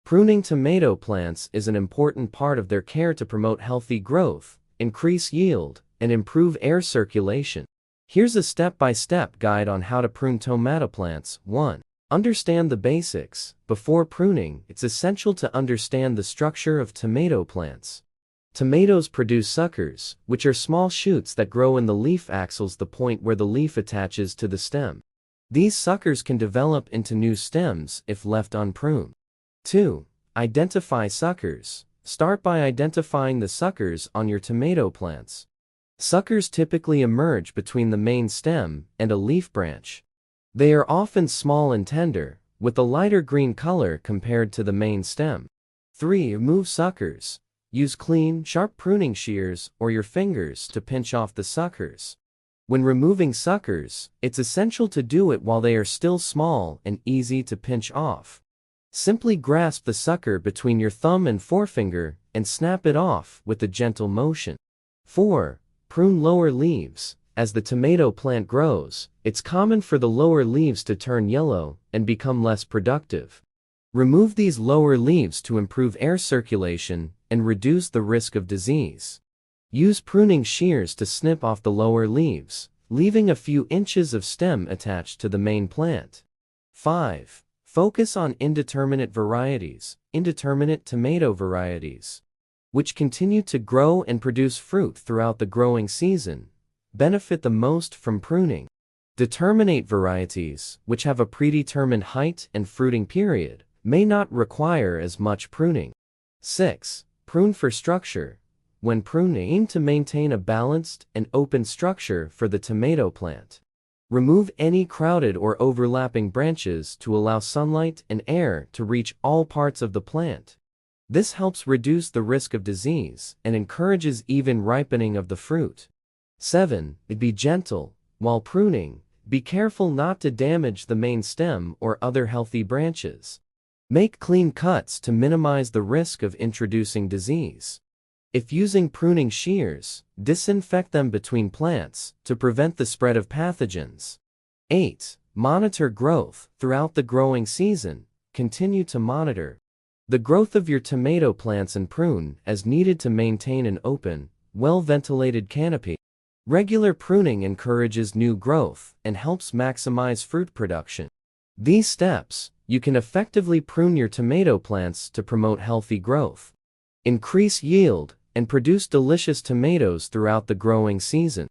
Pruning tomato plants is an important part of their care to promote healthy growth, increase yield, and improve air circulation. Here's a step-by-step guide on how to prune tomato plants. 1. Understand the basics. Before pruning, it's essential to understand the structure of tomato plants. Tomatoes produce suckers, which are small shoots that grow in the leaf axils, the point where the leaf attaches to the stem. These suckers can develop into new stems if left unpruned. 2. Identify suckers. Start by identifying the suckers on your tomato plants. Suckers typically emerge between the main stem and a leaf branch. They are often small and tender, with a lighter green color compared to the main stem. 3. Remove suckers. Use clean, sharp pruning shears or your fingers to pinch off the suckers. When removing suckers, it's essential to do it while they are still small and easy to pinch off. Simply grasp the sucker between your thumb and forefinger and snap it off with a gentle motion. 4. Prune lower leaves. As the tomato plant grows, it's common for the lower leaves to turn yellow and become less productive. Remove these lower leaves to improve air circulation and reduce the risk of disease. Use pruning shears to snip off the lower leaves, leaving a few inches of stem attached to the main plant. 5. Focus on indeterminate varieties, indeterminate tomato varieties, which continue to grow and produce fruit throughout the growing season, benefit the most from pruning. Determinate varieties, which have a predetermined height and fruiting period, may not require as much pruning. 6. Prune for structure. When pruning, aim to maintain a balanced and open structure for the tomato plant. Remove any crowded or overlapping branches to allow sunlight and air to reach all parts of the plant. This helps reduce the risk of disease and encourages even ripening of the fruit. 7. Be gentle. While pruning, be careful not to damage the main stem or other healthy branches. Make clean cuts to minimize the risk of introducing disease. If using pruning shears, disinfect them between plants to prevent the spread of pathogens. 8. Monitor growth. Throughout the growing season, continue to monitor the growth of your tomato plants and prune as needed to maintain an open, well-ventilated canopy. Regular pruning encourages new growth and helps maximize fruit production. These steps, you can effectively prune your tomato plants to promote healthy growth, increase yield, and produce delicious tomatoes throughout the growing season.